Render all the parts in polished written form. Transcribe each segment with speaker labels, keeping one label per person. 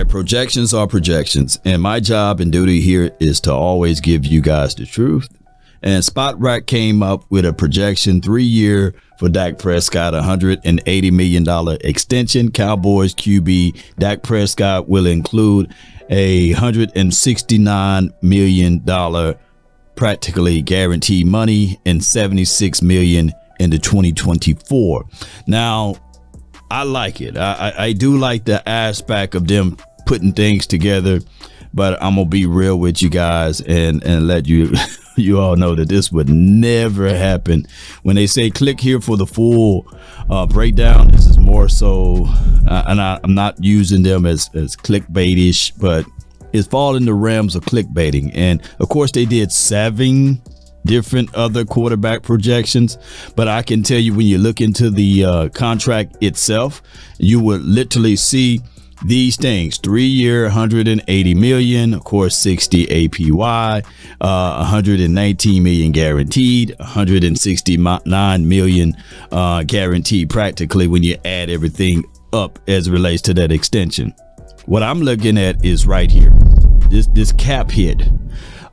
Speaker 1: right, projections are projections, and my job and duty here is to always give you guys the truth. And Spot Rack came up with a projection 3-year for Dak Prescott, $180 million extension. Cowboys QB Dak Prescott will include a $169 million practically guaranteed money and $76 million in the 2024. Now, I like it. I do like the aspect of them putting things together, but I'm gonna be real with you guys and let you you all know that this would never happen. When they say click here for the full breakdown, this is more so, and I'm not using them as clickbaitish, but it's falling in the realms of clickbaiting. And of course, they did 7 different other quarterback projections, but I can tell you, when you look into the contract itself, you would literally see these things: 3-year, $180 million, of course, 60 APY, $119 million guaranteed, $169 million guaranteed practically when you add everything up as it relates to that extension. What I'm looking at is right here, this cap hit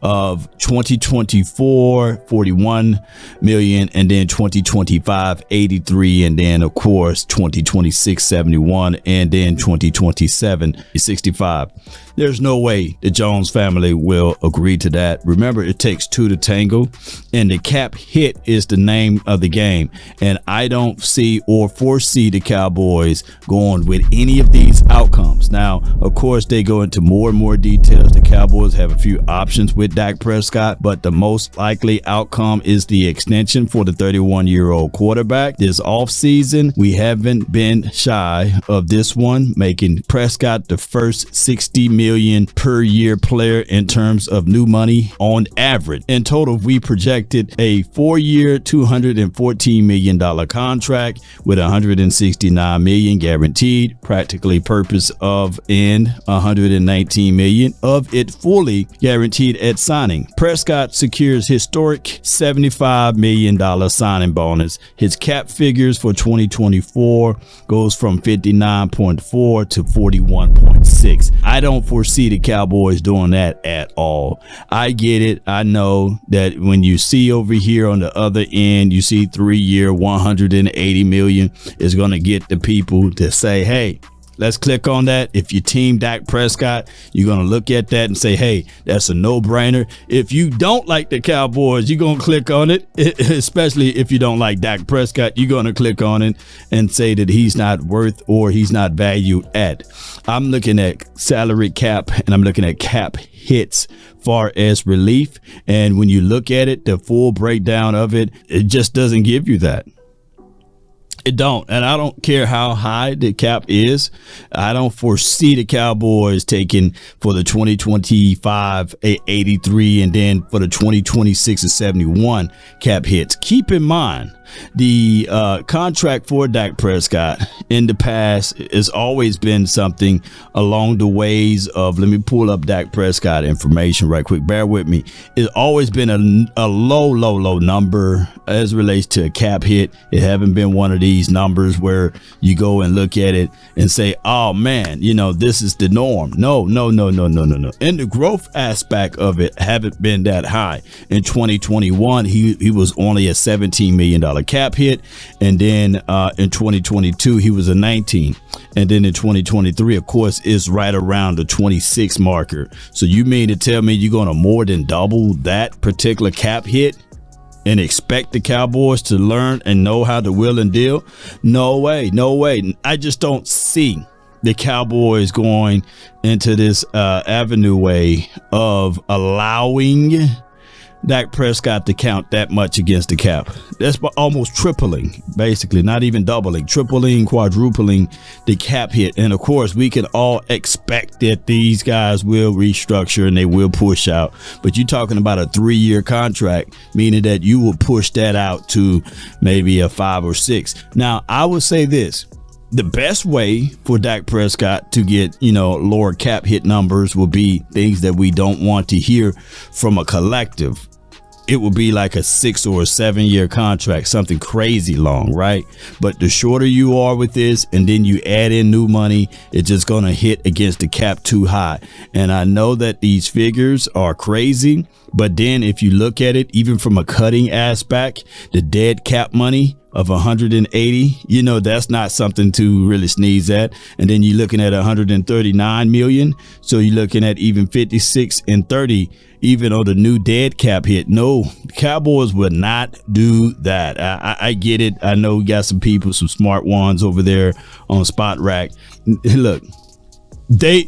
Speaker 1: of 2024 $41 million, and then 2025 $83, and then of course 2026 $71, and then 2027 $65. There's no way the Jones family will agree to that. Remember, it takes 2 to tango, and the cap hit is the name of the game. And I don't see or foresee the Cowboys going with any of these outcomes. Now, of course, they go into more and more details. The Cowboys have a few options with Dak Prescott, but the most likely outcome is the extension for the 31-year-old quarterback. This offseason, we haven't been shy of this one, making Prescott the first $60 million per year player in terms of new money on average. In total, we projected a 4-year $214 million contract with $169 million guaranteed, practically purpose of and $119 million of it fully guaranteed at signing. Prescott secures historic $75 million signing bonus. His cap figures for 2024 goes from 59.4 to 41.6. I don't foresee the Cowboys doing that at all. I get it. I know that when you see over here on the other end, you see 3-year $180 million is going to get the people to say, hey, let's click on that. If you team Dak Prescott, you're going to look at that and say, hey, that's a no-brainer. If you don't like the Cowboys, you're going to click on it, especially if you don't like Dak Prescott, you're going to click on it and say that he's not worth or he's not valued at. I'm looking at salary cap, and I'm looking at cap hits far as relief. And when you look at it, the full breakdown of it, it just doesn't give you that. It don't. And I don't care how high the cap is. I don't foresee the Cowboys taking for the 2025 83, and then for the 2026 and 71 cap hits. Keep in mind, the contract for Dak Prescott in the past has always been something along the ways of, let me pull up Dak Prescott information right quick, bear with me. It's always been a low number as it relates to a cap hit. It haven't been one of these numbers where you go and look at it and say, oh man, you know, this is the norm. No. And the growth aspect of it haven't been that high. In 2021, he was only a $17 million cap hit, and then in 2022 he was a 19, and then in 2023 of course is right around the 26 marker. So you mean to tell me you're going to more than double that particular cap hit and expect the Cowboys to learn and know how to will and deal? No way. I just don't see the Cowboys going into this avenue way of allowing Dak Prescott to count that much against the cap. That's almost tripling, basically, not even doubling, tripling, quadrupling the cap hit. And of course, we can all expect that these guys will restructure and they will push out. But you're talking about a 3-year contract, meaning that you will push that out to maybe a 5 or 6. Now, I would say this. The best way for Dak Prescott to get, lower cap hit numbers will be things that we don't want to hear from a collective. it would be like a 6 or 7 year contract, something crazy long, right? But the shorter you are with this, and then you add in new money, it's just going to hit against the cap too high. And I know that these figures are crazy, but then if you look at it, even from a cutting aspect, the dead cap money of 180, you know, that's not something to really sneeze at. And then you're looking at 139 million. So you're looking at even 56 and 30, even on the new dead cap hit. No, the Cowboys will not do that. I get it. I know we got some people, some smart ones over there on Spot Rack. Look, they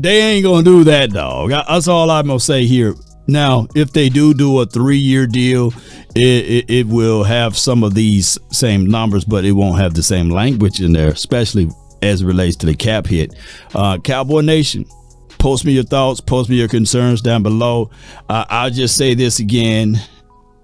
Speaker 1: ain't gonna do that, dog. That's all I'm gonna say here. Now, if they do a 3-year deal, it will have some of these same numbers, but it won't have the same language in there, especially as it relates to the cap hit. Cowboy Nation, post me your thoughts, post me your concerns down below. I'll just say this again.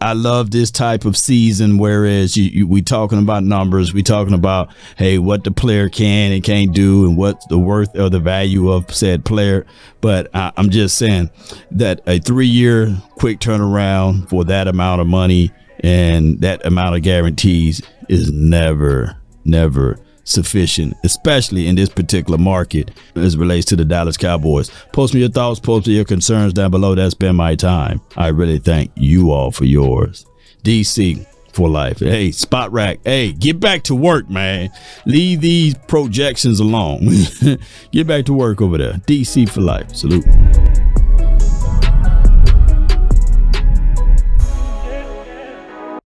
Speaker 1: I love this type of season, whereas we talking about numbers, we talking about, hey, what the player can and can't do and what's the worth or the value of said player. But I'm just saying that a 3-year quick turnaround for that amount of money and that amount of guarantees is never sufficient, especially in this particular market as it relates to the Dallas Cowboys. Post me your thoughts, post me your concerns down below. That's been my time. I really thank you all for yours. DC for life. Hey, Spot Rack, hey, get back to work, man. Leave these projections alone. Get back to work over there. DC for life. Salute.